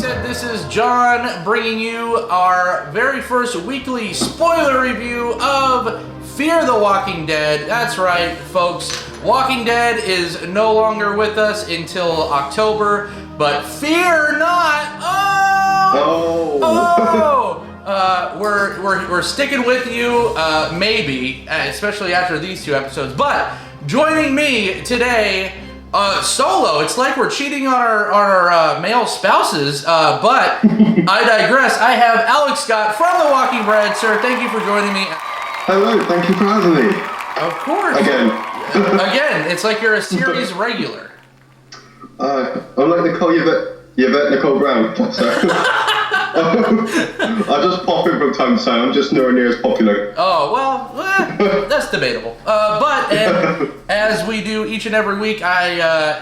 said, this is John bringing you our very first weekly spoiler review of Fear the Walking Dead. That's right, folks. Walking Dead is no longer with us until October, but fear not. We're sticking with you, maybe, especially after these two episodes. But joining me today, solo. It's like we're cheating on our male spouses, but I digress. I have Alex Scott from The Walking Dead. Sir, thank you for joining me. Hello, thank you for having me. Of course. Again, it's like you're a series regular. I'd like to call you Yvette Nicole Brown. So. I just pop in from time to time. I'm just nowhere near as popular. Oh, well, that's debatable. But as we do each and every week, I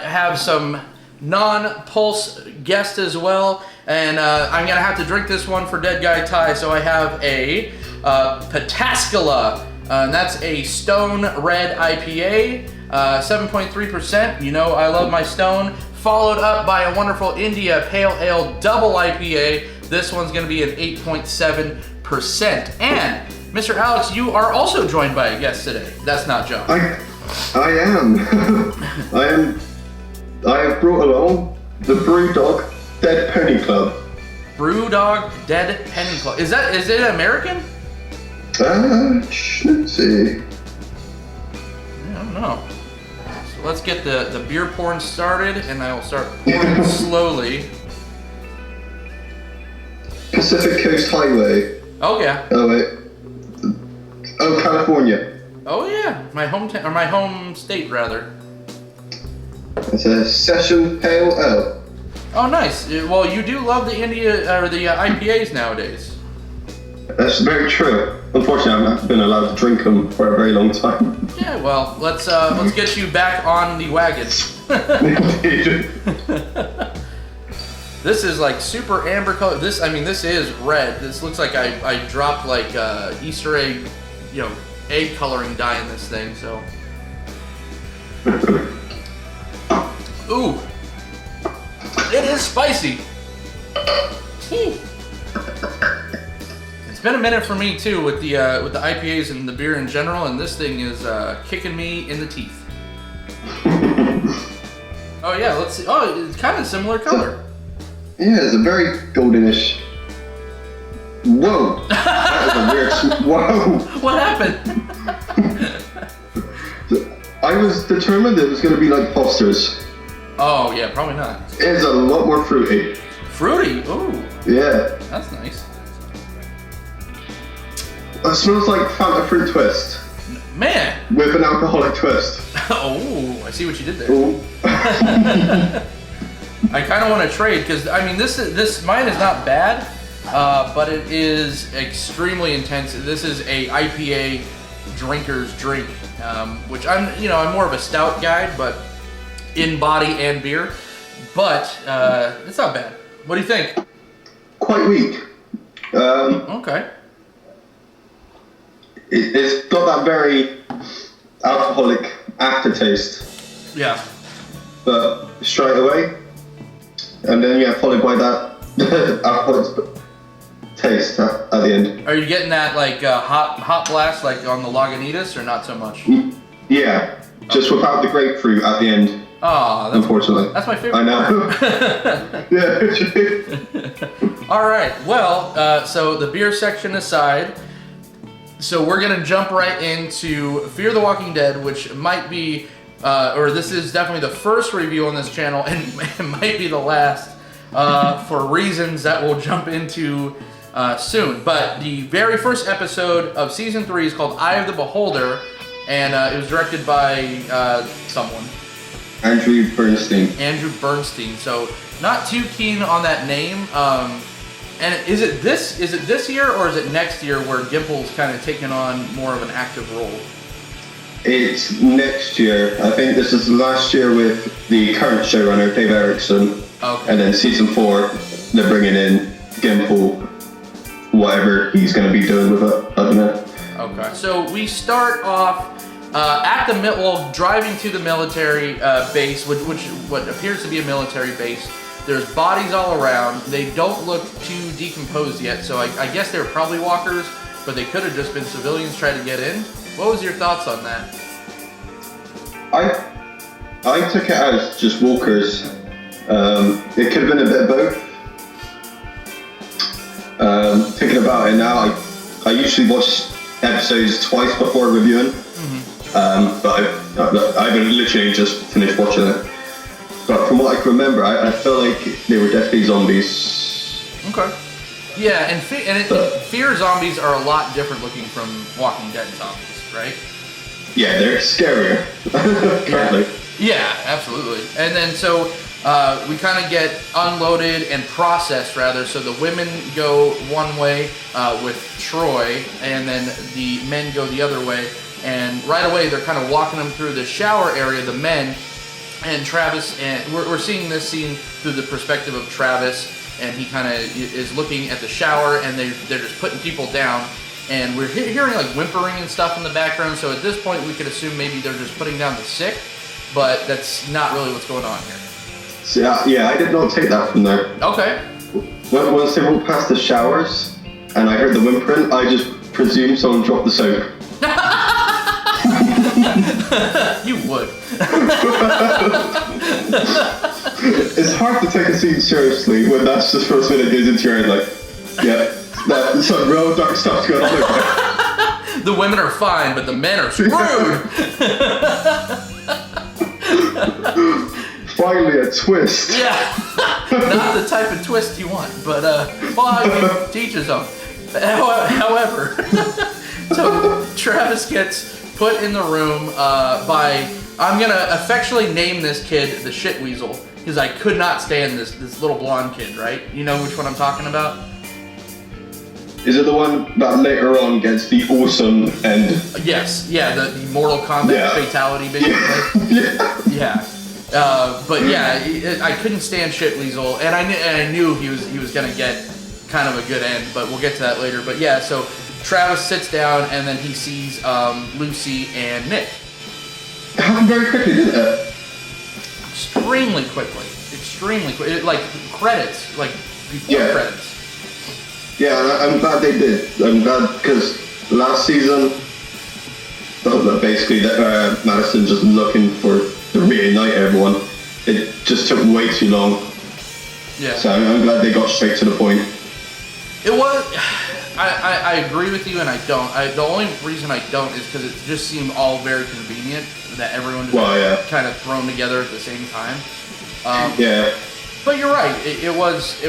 have some non-Pulse guests as well. And I'm going to have to drink this one for Dead Guy Ty. So I have a Pataskala. And that's a Stone Red IPA, 7.3%. You know I love my Stone. Followed up by a wonderful India Pale Ale Double IPA. This one's going to be an 8.7%. And Mr. Alex, you are also joined by a guest today. That's not John. I am. I have brought along the Brewdog Dead Penny Club. Brewdog Dead Penny Club. Is it American? Let's see. I don't know. So let's get the beer pouring started, and I will start pouring slowly. Pacific Coast Highway. Oh yeah. Oh wait. Oh, California. Oh yeah. My hometown, or my home state rather. It's a Session Pale Ale. Oh nice. Well, you do love the India or the IPAs nowadays. That's very true. Unfortunately, I've not been allowed to drink them for a very long time. Yeah, well, let's get you back on the wagon. This is like super amber color. This is red. This looks like I dropped like Easter egg, egg coloring dye in this thing. So, ooh, it is spicy. It's been a minute for me too with the IPAs and the beer in general, and this thing is kicking me in the teeth. Oh yeah, let's see. Oh, it's kind of similar color. Yeah, it's a very goldenish. Whoa! That is a weird. Whoa! What happened? I was determined it was going to be like Foster's. Oh yeah, probably not. It's a lot more fruity. Fruity? Ooh. Yeah. That's nice. It smells like Fanta Fruit Twist. Man. With an alcoholic twist. Oh, I see what you did there. Ooh. I kind of want to trade because this mine is not bad, but it is extremely intense. This is a IPA drinker's drink, which I'm more of a stout guy, but in body and beer. But it's not bad. What do you think? Quite weak. Okay. It's got that very alcoholic aftertaste. Yeah. But straight away. And then followed by that alcoholic taste at the end. Are you getting that like hot blast like on the Lagunitas or not so much? Yeah, just without the grapefruit at the end. Oh, unfortunately. That's my favorite. I know. Yeah. All right. Well, so the beer section aside, so we're gonna jump right into Fear the Walking Dead, which might be. Or this is definitely the first review on this channel, and it might be the last for reasons that we'll jump into soon. But the very first episode of season 3 is called Eye of the Beholder, and it was directed by someone. Andrew Bernstein. Andrew Bernstein. So not too keen on that name. And is it this year or is it next year where Gimple's kind of taken on more of an active role? It's next year. I think this is last year with the current showrunner, Dave Erickson. Okay. And then season 4, they're bringing in Gimple, whatever he's going to be doing with it. I don't know. Okay. So we start off driving to the military base, which what appears to be a military base, There's bodies all around. They don't look too decomposed yet, so I guess they're probably walkers, but they could have just been civilians trying to get in. What was your thoughts on that? I took it as just walkers. It could have been a bit of both. Thinking about it now, I usually watch episodes twice before reviewing, but I've literally just finished watching it. But from what I can remember, I feel like they were definitely zombies. Okay. Yeah, and fear zombies are a lot different looking from Walking Dead zombies, right? Yeah, they're scarier. Currently. Yeah, absolutely. And then so we kind of get unloaded and processed, rather. So the women go one way with Troy, and then the men go the other way. And right away, they're kind of walking them through the shower area, the men, and Travis. And we're seeing this scene through the perspective of Travis, and he kind of is looking at the shower, and they're just putting people down. And we're hearing like whimpering and stuff in the background. So at this point, we could assume maybe they're just putting down the sick, but that's not really what's going on here. So, yeah, I did not take that from there. Okay. Once they walked past the showers, and I heard the whimpering, I just presumed someone dropped the soap. You would. It's hard to take a scene seriously when that's the first thing that goes into your head, like, yeah, there's some real dark stuff going on there. The women are fine, but the men are screwed. Finally a twist. Yeah. Not the type of twist you want, but, well, I mean, teaches them. However, so Travis gets put in the room by, I'm going to affectionately name this kid the shit weasel, because I could not stand this little blonde kid, right? You know which one I'm talking about? Is it the one that later on gets the awesome end? Yes, yeah, the Mortal Kombat fatality, basically. Yeah. But yeah, I couldn't stand shit weasel, and I knew he was gonna get kind of a good end, but we'll get to that later. But yeah, so Travis sits down, and then he sees Lucy and Nick. It happened very quickly, didn't it? Extremely quickly. Like credits, like before credits. Yeah, I'm glad they did. I'm glad because last season, basically, Madison just looking to reunite everyone. It just took way too long. Yeah. So I'm glad they got straight to the point. It was. I agree with you, and I don't. The only reason I don't is because it just seemed all very convenient that everyone just kind of thrown together at the same time. Yeah. But you're right. It was.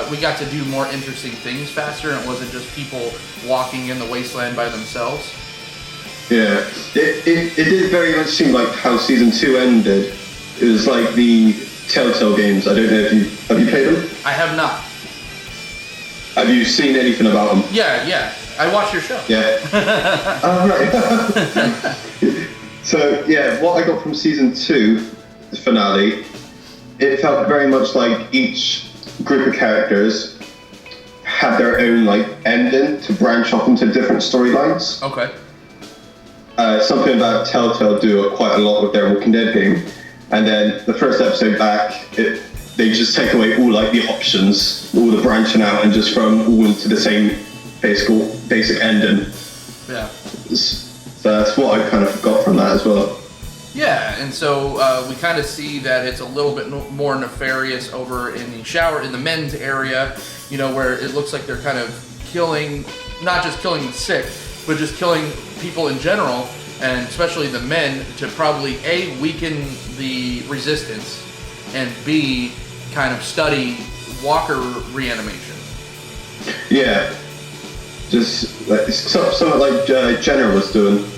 We got to do more interesting things faster, and it wasn't just people walking in the wasteland by themselves. Yeah. It did very much seem like how season 2 ended. It was like the Telltale games. I don't know if have you played them? I have not. Have you seen anything about them? Yeah. I watch your show. Yeah. Right. So yeah, what I got from season 2, the finale. It felt very much like each group of characters had their own like ending to branch off into different storylines. Okay. Something that Telltale do quite a lot with their Walking Dead game, and then the first episode back, they just take away all like the options, all the branching out, and just throw them all into the same basic ending. Yeah. So that's what I kind of got from that as well. Yeah, and so we kind of see that it's a little bit more nefarious over in the men's area, you know, where it looks like they're kind of killing, not just killing the sick, but just killing people in general, and especially the men, to probably A, weaken the resistance, and B, kind of study walker reanimation. Yeah. Just like something like Jenner was doing.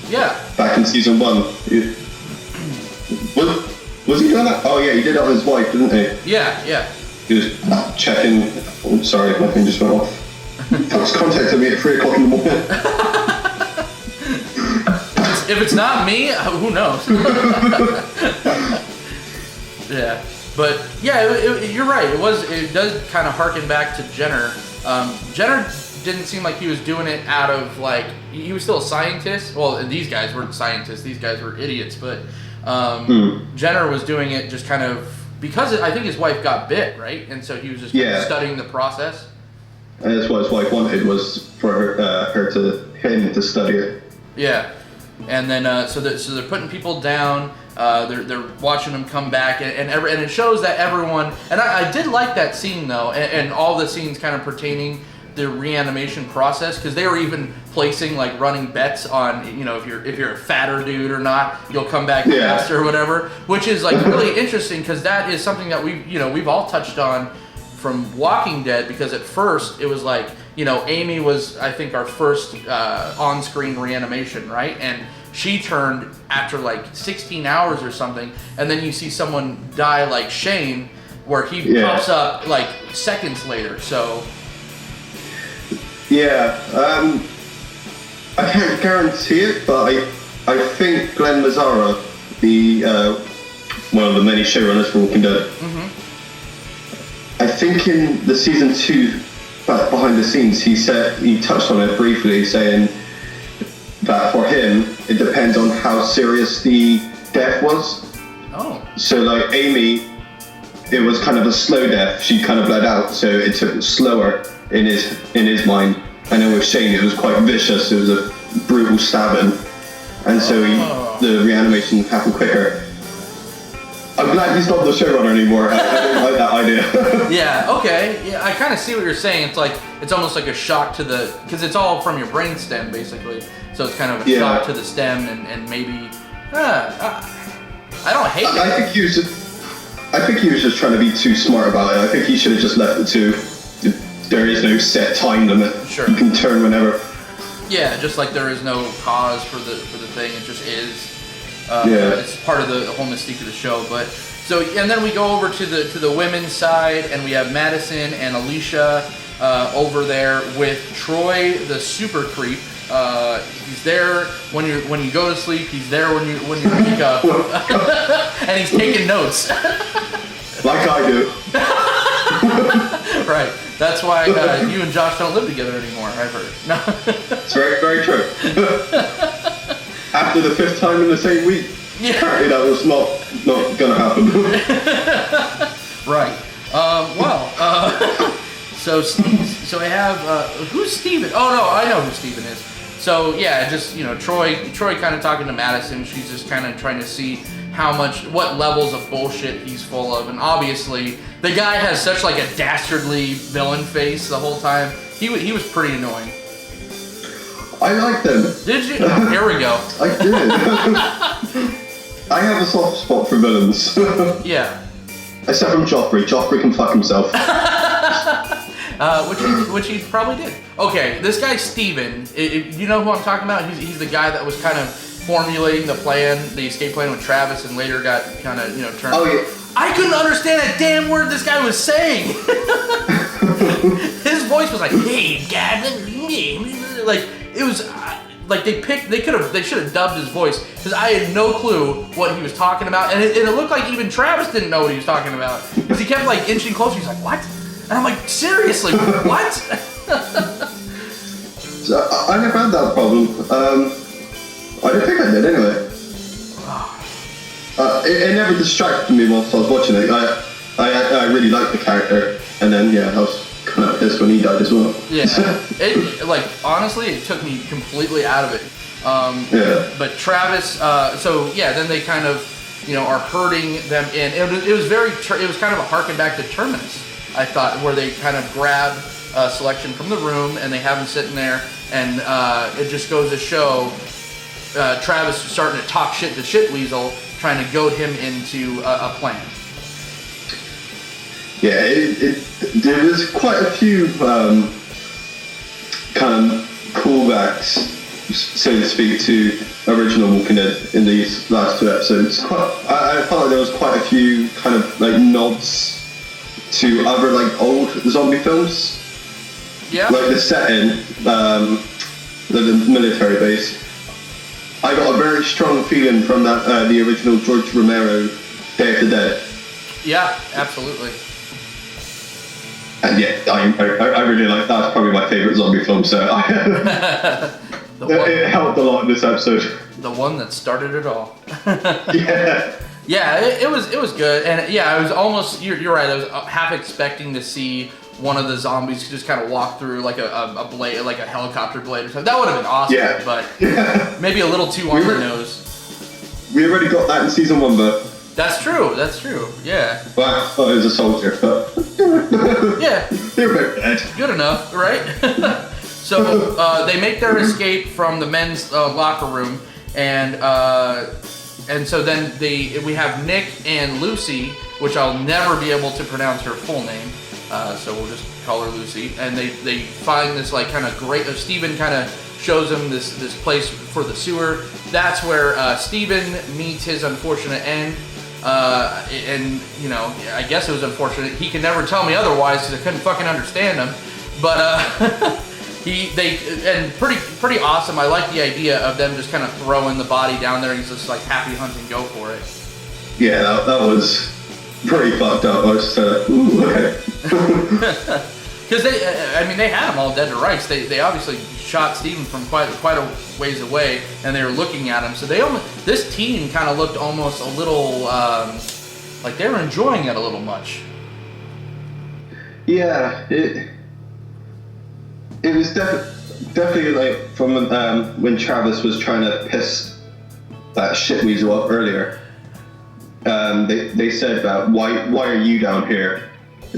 Yeah. Back in season 1. Was he doing that? Oh yeah, he did it on his wife, didn't he? Yeah. He was checking. Oh, sorry, my thing just went off. Folks contacted me at 3 o'clock in the morning. If it's not me, who knows? Yeah, but yeah, you're right. It does kind of harken back to Jenner. Jenner didn't seem like he was doing it out of like, he was still a scientist. Well, these guys weren't scientists. These guys were idiots. But Jenner was doing it just kind of because I think his wife got bit, right? And so he was just kind of studying the process. And that's what his wife wanted, was for him to study it. Yeah, and then so they're putting people down. They're watching them come back, and it shows that everyone. And I did like that scene though, and all the scenes kind of pertaining the reanimation process, because they were even placing like running bets on, you know, if you're a fatter dude or not, you'll come back faster or whatever, which is like really interesting, because that is something that we've all touched on from Walking Dead, because at first it was like, you know, Amy was, I think, our first on-screen reanimation, right? And she turned after like 16 hours or something, and then you see someone die like Shane, where he pops up like seconds later. So I can't guarantee it, but I think Glenn Mazzara, the one of the many showrunners for Walking Dead, I think in the season 2 behind the scenes, he touched on it briefly, saying that for him it depends on how serious the death was. Oh. So like Amy, it was kind of a slow death. She kind of bled out, so it took it slower in his mind. And then with Shane, it was quite vicious. It was a brutal stabbing, and so the reanimation happened quicker. I'm glad he's not the showrunner anymore. I don't like that idea. Yeah. Okay. Yeah, I kind of see what you're saying. It's like it's almost like a shock to because it's all from your brain stem basically. So it's kind of a shock to the stem, and maybe I don't hate it. I think he was just trying to be too smart about it. I think he should have just left it to. There is no set time limit. Sure. You can turn whenever. Yeah, just like there is no cause for the thing. It just is. It's part of the whole mystique of the show. But so, and then we go over to the women's side, and we have Madison and Alicia over there with Troy, the super creep. He's there when you go to sleep. He's there when you wake up, and he's taking notes. Like I do. Right. That's why you and Josh don't live together anymore, I've heard. No. It's very, very true. After the 5th time in the same week. Yeah. Apparently that was not going to happen. Right. So I have, who's Steven? Oh no, I know who Steven is. So yeah, just, you know, Troy kind of talking to Madison. She's just kind of trying to see what levels of bullshit he's full of. And obviously, the guy has such like a dastardly villain face the whole time. He was pretty annoying. I liked them. Did you? Here we go. I did. I have a soft spot for villains. Yeah. Except from Joffrey. Joffrey can fuck himself. Which he probably did. Okay, this guy Steven, you know who I'm talking about? He's the guy that was kind of formulating the escape plan with Travis, and later got kind of, you know, turned. Oh yeah. I couldn't understand a damn word this guy was saying. His voice was like, "Hey, guys," like it was like they should have dubbed his voice, because I had no clue what he was talking about, and it looked like even Travis didn't know what he was talking about, because he kept like inching closer. He's like, "What?" And I'm like, "Seriously, what?" So I never had that problem. I don't think I did anyway. It never distracted me whilst I was watching it. I really liked the character, and then I was kind of pissed when he died as well. Yeah, honestly, it took me completely out of it. But Travis, then they kind of, you know, are herding them in. It was kind of a harken back to Terminus, I thought, where they kind of grab a selection from the room and they have them sitting there, and it just goes to show Travis starting to talk shit to Shitweasel, trying to goad him into a plan. Yeah, there was quite a few kind of callbacks, so to speak, to original Walking Dead in these last 2 episodes. I felt like there was quite a few kind of like nods to other like old zombie films. Yeah. Like the setting, the military base. I got a very strong feeling from that the original George Romero Day of the Dead. Yeah, absolutely. And I really like that. That's probably my favourite zombie film, so it helped a lot in this episode. The one that started it all. Yeah. Yeah, it was good, and yeah, I was almost. You're right. I was half expecting to see one of the zombies just kind of walk through like a blade, like a helicopter blade or something. That would have been awesome. Yeah. But maybe a little too on the nose. We already got that in season 1, though. That's true. Yeah. Well, I thought it was a soldier, but Yeah. they're both dead. Good enough, right? So they make their escape from the men's locker room, and so then we have Nick and Lucy, which I'll never be able to pronounce her full name, so we'll just call her Lucy. And they find this like kind of great. Steven kind of shows them this place for the sewer. That's where Steven meets his unfortunate end. And you know, I guess it was unfortunate. He can never tell me otherwise because I couldn't fucking understand him. But and pretty awesome. I like the idea of them just kind of throwing the body down there and he's just like happy hunting, go for it. Yeah, that was pretty fucked up. I was ooh, okay. Because they had them all dead to rights. They obviously shot Steven from quite a ways away, and they were looking at him. So this team kind of looked almost a little like they were enjoying it a little much. Yeah, it was definitely like from when Travis was trying to piss that shitweasel up earlier. They said about why are you down here?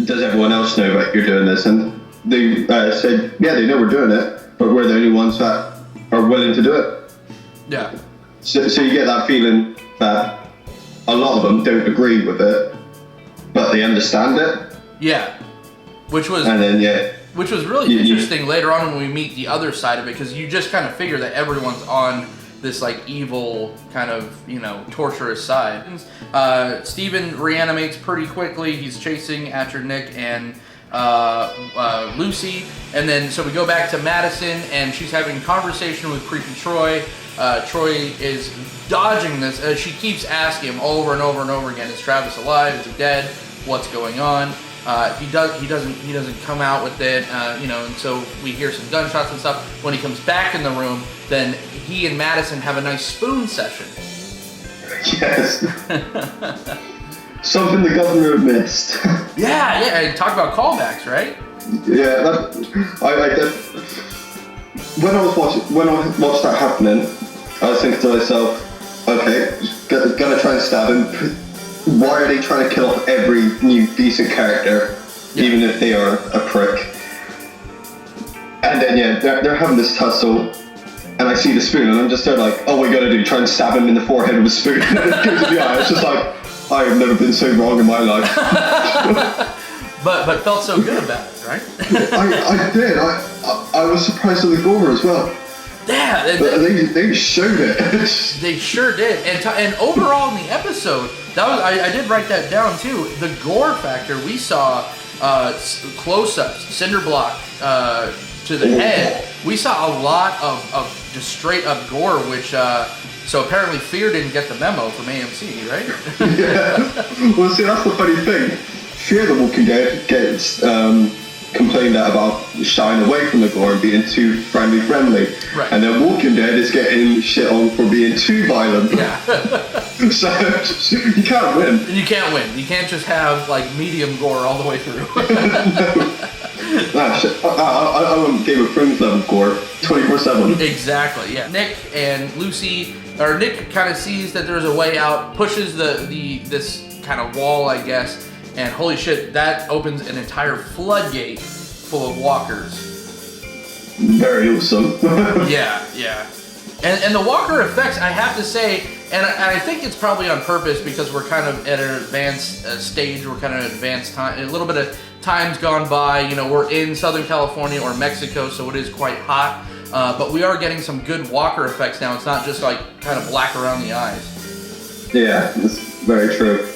Does everyone else know that you're doing this? And they said, yeah, they know we're doing it, but we're the only ones that are willing to do it. Yeah. So you get that feeling that a lot of them don't agree with it, but they understand it. Yeah. Which was really interesting later on when we meet the other side of it, because you just kind of figure that everyone's on this like evil kind of, you know, torturous side. Steven reanimates pretty quickly. He's chasing after Nick and Lucy, and then so we go back to Madison, and she's having a conversation with creepy Troy. Troy is dodging this. She keeps asking him over and over and over again, is Travis alive? Is he dead? What's going on? He doesn't come out with it, you know, and so we hear some gunshots and stuff. When he comes back in the room, then he and Madison have a nice spoon session. Yes. Something the governor missed. Yeah, and talk about callbacks, right? Yeah, when I watched that happening, I was thinking to myself, okay, gonna try and stab him. Why are they trying to kill off every new decent character, even if they are a prick? And then they're having this tussle, and I see the spoon, and I'm just there like, oh, we gotta do try and stab him in the forehead with a spoon. And it goes in the eye. It's just like, I have never been so wrong in my life. but felt so good about it, right? I did. I was surprised at the gore as well. Yeah, they showed it. They sure did. And overall in the episode, that was I did write that down too. The gore factor, we saw close-ups, cinder block to the head. We saw a lot of just straight up gore, which so apparently Fear didn't get the memo from AMC, right? Yeah. Well, see, that's the funny thing. Fear the Walking Dead gets complained about shying away from the gore and being too friendly. Right. And then Walking Dead is getting shit on for being too violent. Yeah. So you can't win. You can't win. You can't just have like medium gore all the way through. Nah, shit. I want Game of Thrones level gore 24/7. Exactly. Yeah. Nick and Lucy, or Nick kind of sees that there's a way out, pushes this kind of wall, I guess. And holy shit, that opens an entire floodgate full of walkers. Very awesome. Yeah. And the walker effects, I have to say, and I think it's probably on purpose because we're kind of at an advanced stage, we're kind of advanced time, a little bit of time's gone by, you know, we're in Southern California or Mexico, so it is quite hot, but we are getting some good walker effects now. It's not just like kind of black around the eyes. Yeah, that's very true.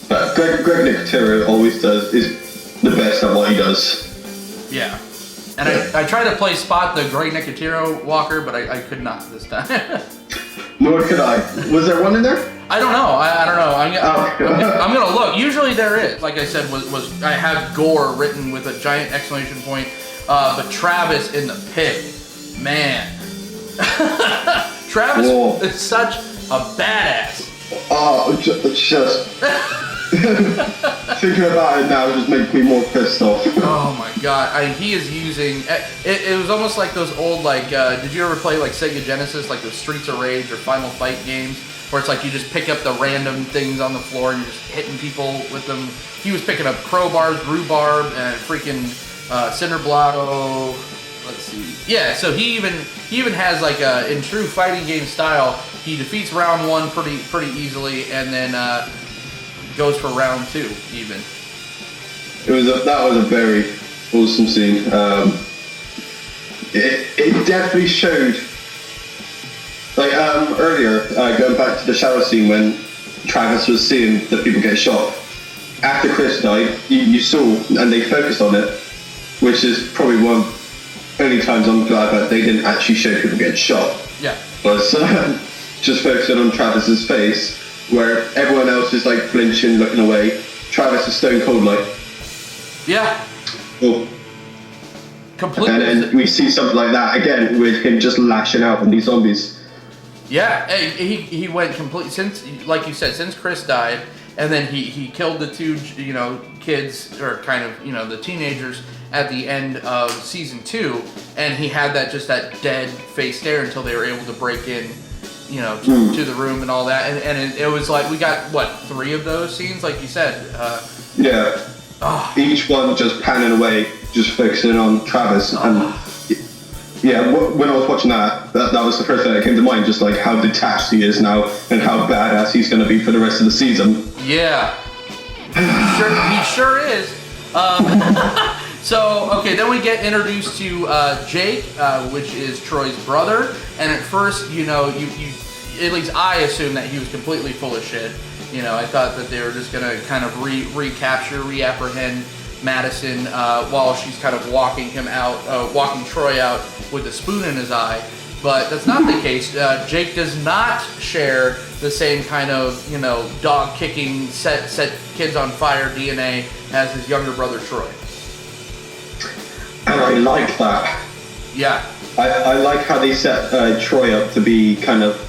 But Greg Nicotero always is the best at what he does. Yeah. And I tried to play Spot the Greg Nicotero walker, but I could not this time. Nor could I. Was there one in there? I don't know. I don't know. I'm gonna look. Usually there is. Like I said, was I have gore written with a giant exclamation point. But Travis in the pit, man. Travis is such a badass. Oh, just thinking about it now just makes me more pissed off. Oh my god! He is using. It was almost like those old like. Did you ever play like Sega Genesis, like the Streets of Rage or Final Fight games, where it's like you just pick up the random things on the floor and you're just hitting people with them? He was picking up crowbars, rhubarb, and freaking cinder block. Oh, let's see. Yeah, so he even has like in true fighting game style, he defeats round 1 pretty easily, and then goes for round 2 even. That was a very awesome scene. It definitely showed, like earlier, going back to the shower scene when Travis was seeing the people get shot. After Chris died, you saw, and they focused on it, which is probably one of the only times I'm glad that they didn't actually show people getting shot. Yeah. But just focusing on Travis's face, where everyone else is like flinching, looking away. Travis is stone cold, like. Yeah. Oh. Completely. And then we see something like that again with him just lashing out on these zombies. Yeah, he went complete since, like you said, since Chris died, and then he killed the 2 kids, or kind of the teenagers at the end of season 2, and he had that dead face stare until they were able to break in, to the room and all that, and it was like we got 3 of those scenes, like you said. Yeah. Oh. Each one just panning away, just focusing on Travis, and yeah, when I was watching that was the first thing that came to mind, just like how detached he is now and how badass he's going to be for the rest of the season. Yeah, he sure is. So, okay, then we get introduced to Jake, which is Troy's brother, and at first, you at least I assumed that he was completely full of shit. I thought that they were just going to kind of reapprehend Madison while she's kind of walking Troy out with a spoon in his eye. But that's not the case. Jake does not share the same kind of, dog kicking, set kids on fire DNA as his younger brother Troy. And I like that. Yeah. I like how they set Troy up to be kind of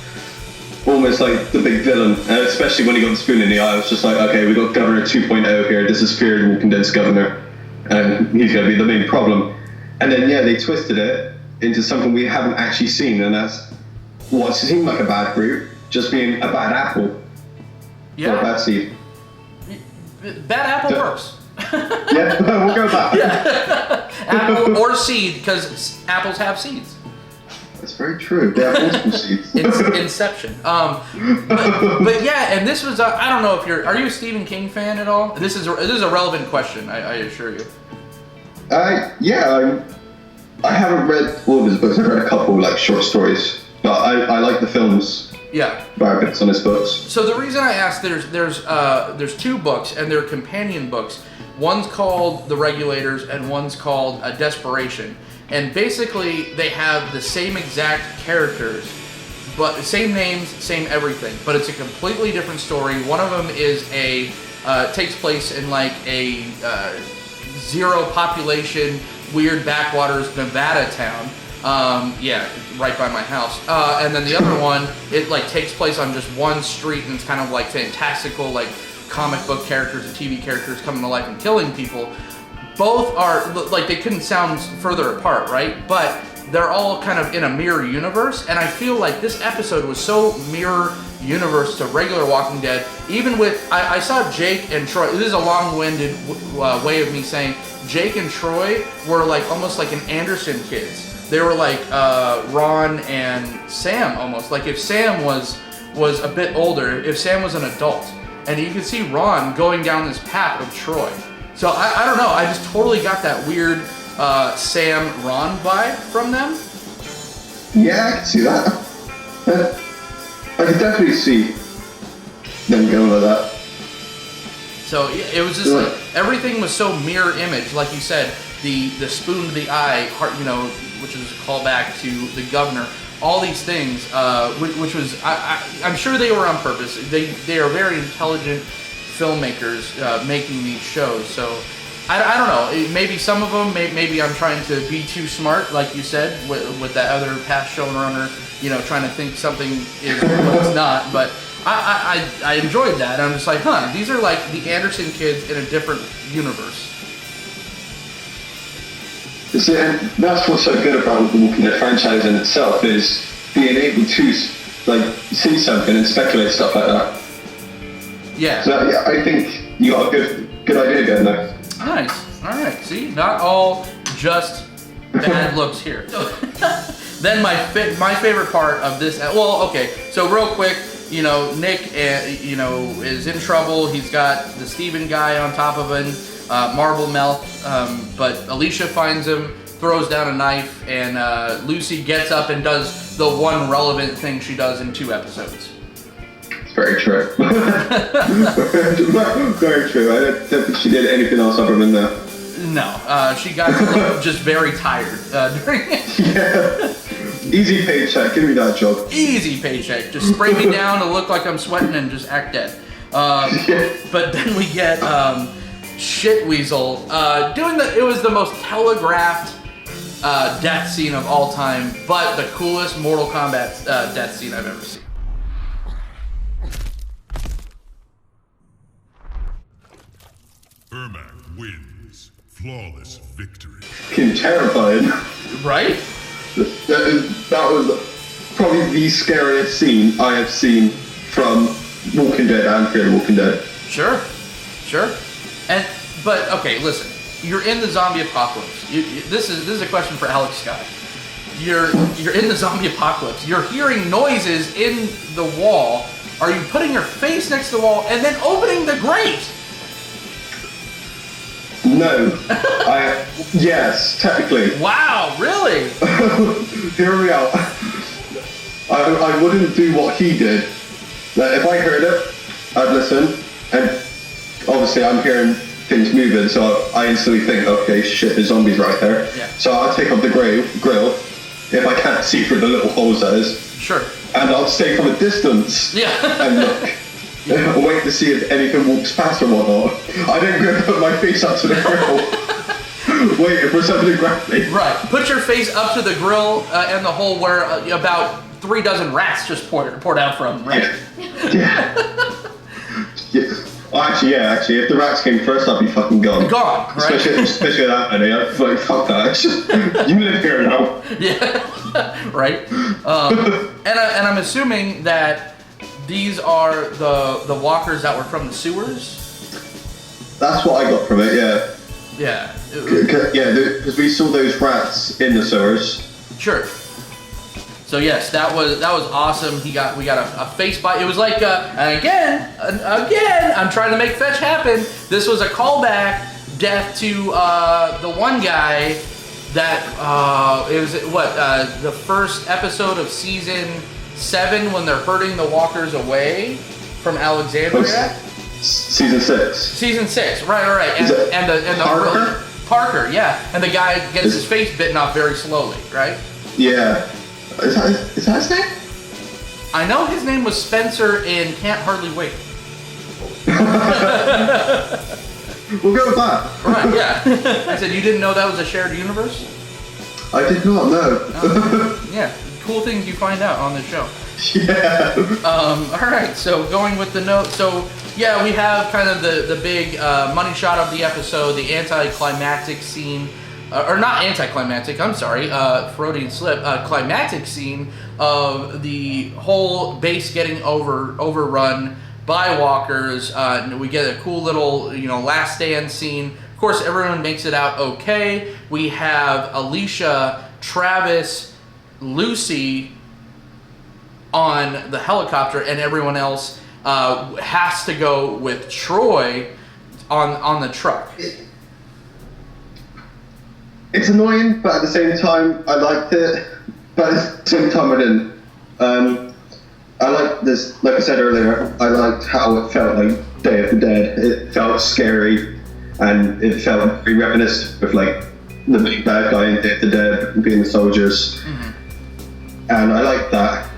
almost like the big villain, and especially when he got the spoon in the eye. I was just like, okay, we got Governor 2.0 here. This is Feared and Condensed Governor, and he's going to be the main problem. And then they twisted it into something we haven't actually seen, and that's what seemed like a bad fruit just being a bad apple. Yeah. Or a bad seed. Bad apple works. Yeah, we'll go with that. Yeah. Apple or seed, because apples have seeds. That's very true. They have multiple seeds. It's Inception. But yeah, and this was I don't know if are you a Stephen King fan at all? This is a relevant question, I assure you. Yeah, I haven't read all of his books. I've read a couple like short stories, but I like the films. Yeah. Bits on his books. So the reason I asked, there's 2 books, and they're companion books. One's called The Regulators, and one's called Desperation. And basically, they have the same exact characters, but same names, same everything. But it's a completely different story. One of them is takes place in like a 0 population, weird backwaters Nevada town. Yeah, right by my house. And then the other one, it like takes place on just one street, and it's kind of like fantastical, like comic book characters and TV characters coming to life and killing people. Both are, like, they couldn't sound further apart, right? But they're all kind of in a mirror universe, and I feel like this episode was so mirror universe to regular Walking Dead. Even with, I saw Jake and Troy, this is a long-winded way of me saying, Jake and Troy were like almost like an Anderson kids. They were like Ron and Sam almost. Like if Sam was a bit older, if Sam was an adult, and you could see Ron going down this path of Troy. So I don't know, I just totally got that weird Sam-Ron vibe from them. Yeah, I can see that. I can definitely see them going like that. So it was just like, everything was so mirror image, like you said, the spoon to the eye, which is a callback to the governor, all these things, which was, I'm sure they were on purpose. They are very intelligent filmmakers making these shows, so I don't know, maybe some of them, maybe I'm trying to be too smart, like you said, with that other past showrunner, trying to think something is what it's not, but I enjoyed that. I'm just like, huh, these are like the Anderson kids in a different universe. See, and that's what's so good about the Walking Dead franchise in itself, is being able to like see something and speculate stuff like that. Yeah. So yeah, I think you got a good idea going there. Nice. All right. See, not all just bad looks here. Then my favorite part of this. Well, okay. So real quick, you know, Nick, you know, is in trouble. He's got the Steven guy on top of him, Marble Mouth. But Alicia finds him, throws down a knife, and Lucy gets up and does the one relevant thing she does in 2 episodes. Very true. Very true. I don't think she did anything else other than that. No, she got just very tired during it. Yeah. Easy paycheck, give me that job. Easy paycheck. Just spray me down to look like I'm sweating and just act dead. But then we get Shitweasel doing it was the most telegraphed death scene of all time, but the coolest Mortal Kombat death scene I've ever seen. Ermac wins. Flawless victory. Fucking terrifying. Right? That was probably the scariest scene I have seen from Walking Dead and Fear the Walking Dead. Sure. But okay, listen. You're in the zombie apocalypse. This is a question for Alex Scott. You're in the zombie apocalypse. You're hearing noises in the wall. Are you putting your face next to the wall and then opening the grate? No. Yes, technically. Wow, really? Hear me out. I wouldn't do what he did. Like, if I heard it, I'd listen, and obviously I'm hearing things moving, so I instantly think, okay, shit, there's zombies right there. Yeah. So I'll take off the grill, if I can't see through the little holes that is. Sure. And I'll stay from a distance. Yeah. And look. Wait to see if anything walks past or whatnot. I didn't go put my face up to the grill, waiting for something to grab me. Right. Put your face up to the grill and the hole where about 3 dozen rats just poured out from. Right. Yeah. Well, actually, if the rats came first, I'd be fucking gone. Gone, right? Especially that many. I'd be like, fuck that. You live here now. Yeah. Right. And I'm assuming that these are the walkers that were from the sewers? That's what I got from it, yeah. Yeah. Yeah, because we saw those rats in the sewers. Sure. So yes, that was awesome. We got a face bite. It was like and again, I'm trying to make fetch happen. This was a callback death to the one guy that it was the first episode of season 7 when they're herding the walkers away from Alexandria. Season 6. Season 6, right. And the Parker? Parker, yeah. And the guy gets his face bitten off very slowly, right? Yeah. Is that his name? I know his name was Spencer in Can't Hardly Wait. We'll go with that. Right, yeah. I said, you didn't know that was a shared universe? I did not know. Yeah, cool things you find out on this show. Yeah. All right, so going with the note. So, yeah, we have kind of the big money shot of the episode, the anticlimactic scene. Or not anticlimactic, I'm sorry, Freudian slip, climactic scene of the whole base getting overrun by walkers. We get a cool little, last stand scene. Of course, everyone makes it out okay. We have Alicia, Travis, Lucy on the helicopter, and everyone else has to go with Troy on the truck. It's annoying, but at the same time, I liked it. But at the same time, I didn't. I liked this, like I said earlier, I liked how it felt like Day of the Dead. It felt scary, and it felt very reminiscent with like the big bad guy in Day of the Dead being the soldiers. Mm-hmm. And I liked that.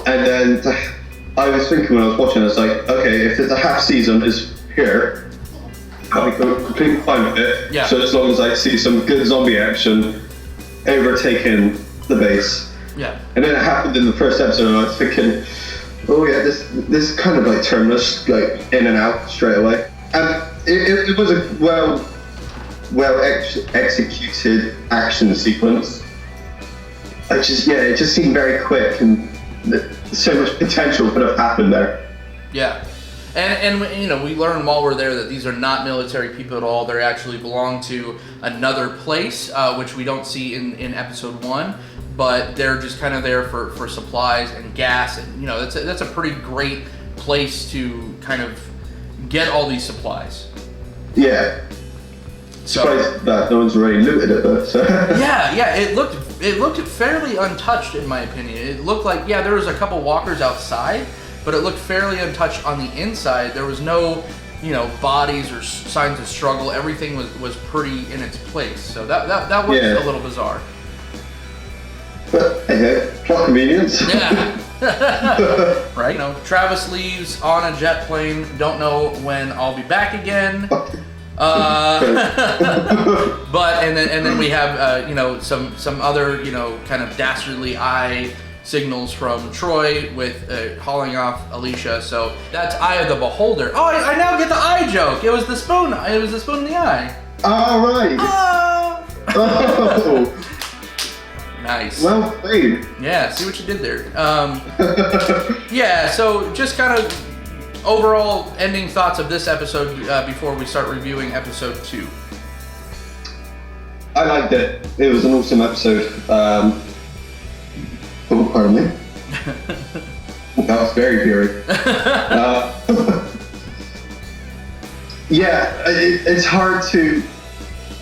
And then I was thinking when I was watching, I was like, okay, if it's a half season is here, I'll be completely fine with it. Yeah. So as long as I see some good zombie action overtaking the base. Yeah. And then it happened in the first episode, and I was thinking, Oh yeah, this kind of like terminus, like in and out straight away. And it was a well executed action sequence. It just seemed very quick, and so much potential could have happened there. Yeah. And you know, we learned while we're there that these are not military people at all. They actually belong to another place, which we don't see in episode 1, but they're just kind of there for supplies and gas, and you know, that's a pretty great place to kind of get all these supplies. Yeah. So, surprised that no one's already looted it though. So. yeah, it looked fairly untouched in my opinion. It looked like, yeah, there was a couple walkers outside, but it looked fairly untouched on the inside. There was no, you know, bodies or signs of struggle. Everything was pretty in its place. So that was a little bizarre. But plot convenience. Yeah. Right. You know, Travis leaves on a jet plane. Don't know when I'll be back again. But and then we have you know, some other, you know, kind of dastardly eye signals from Troy with hauling off Alicia. So that's Eye of the Beholder. Oh, I now get the eye joke. It was the spoon. It was the spoon in the eye. All right. Oh. Nice. Well played. Yeah. See what you did there. Yeah. So just kind of overall ending thoughts of this episode before we start reviewing episode 2. I liked it. It was an awesome episode. Oh, pardon me. That was very eerie. Yeah, it's hard to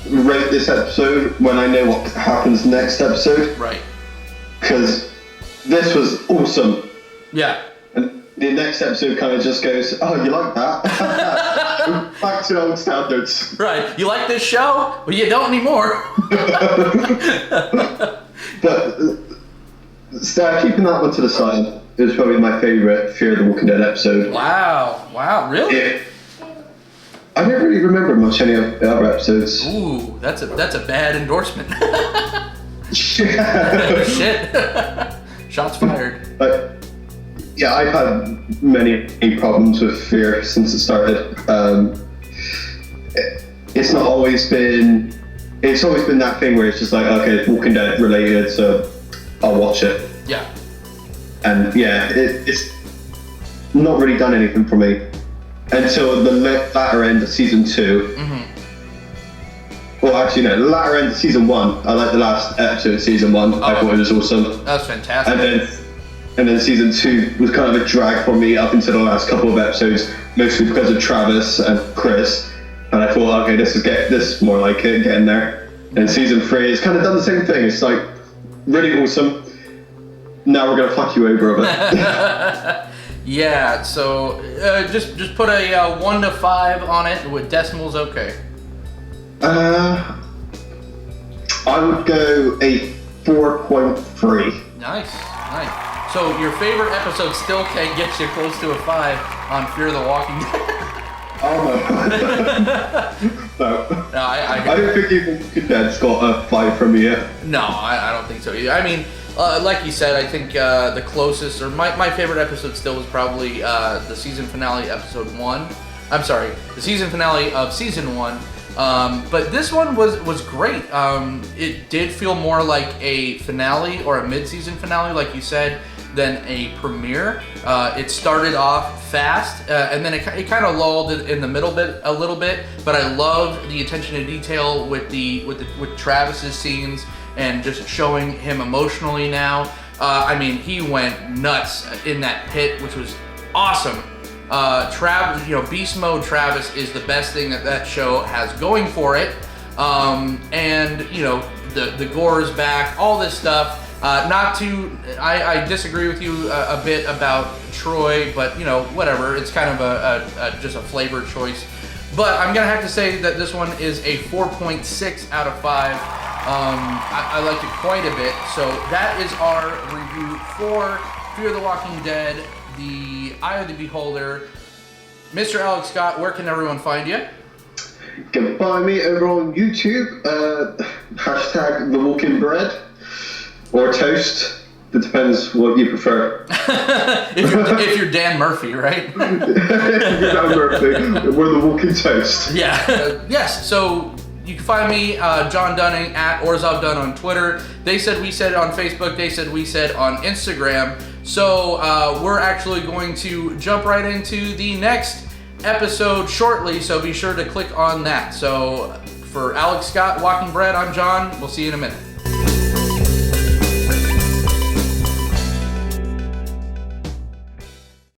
rate this episode when I know what happens next episode. Right. Because this was awesome. Yeah. And the next episode kind of just goes, oh, you like that? Back to old standards. Right. You like this show? Well, you don't anymore. But keeping that one to the side, it was probably my favourite Fear the Walking Dead episode. Wow, really? Yeah. I don't really remember much any of the other episodes. Ooh, that's a bad endorsement. Yeah. Shit. Shots fired. But yeah, I've had many problems with Fear since it started. It's always been that thing where it's just like, okay, it's Walking Dead related, so I'll watch it. Yeah. And yeah, it's not really done anything for me until the latter end of season 2. Mm-hmm. Well, actually, no, the latter end of season 1. I like the last episode of season 1. I thought it was awesome. That was fantastic. And then season 2 was kind of a drag for me up until the last couple of episodes, mostly because of Travis and Chris. And I thought, okay, this is more like it, getting there. And season 3 has kind of done the same thing. It's like really awesome. Now we're gonna fuck you over a bit. Yeah. So just put a 1 to 5 on it with decimals. Okay. I would go a 4.3. Nice. So your favorite episode still can't get you close to a 5 on Fear the Walking Dead. Oh no. No. I don't think even Dead's got a 5 from me yet. No, I don't think so either. I mean, like you said, I think the closest, or my favorite episode still was probably the season finale, episode 1. I'm sorry, the season finale of season 1. But this one was great. It did feel more like a finale or a mid-season finale, like you said, than a premiere. It started off fast, and then it kind of lulled in the middle a little bit. But I loved the attention to detail with Travis's scenes and just showing him emotionally now. I mean, he went nuts in that pit, which was awesome. Travis, you know, Beast Mode Travis is the best thing that show has going for it. And you know, the gore is back, all this stuff. I disagree with you a bit about Troy, but you know, whatever. It's kind of just a flavor choice. But I'm gonna have to say that this one is a 4.6 out of 5. I liked it quite a bit. So that is our review for Fear the Walking Dead, the Eye of the Beholder. Mr. Alex Scott, where can everyone find you? You can find me over on YouTube, hashtag The Walking Bread, or Toast, It depends what you prefer. if you're Dan Murphy, right? You're Dan Murphy. We're the walking toast. Yeah. Yes. So you can find me, John Dunning, at Orzov Dunn on Twitter. They Said We Said on Facebook. They Said We Said on Instagram. So we're actually going to jump right into the next episode shortly. So be sure to click on that. So for Alex Scott, Walking Bread, I'm John. We'll see you in a minute.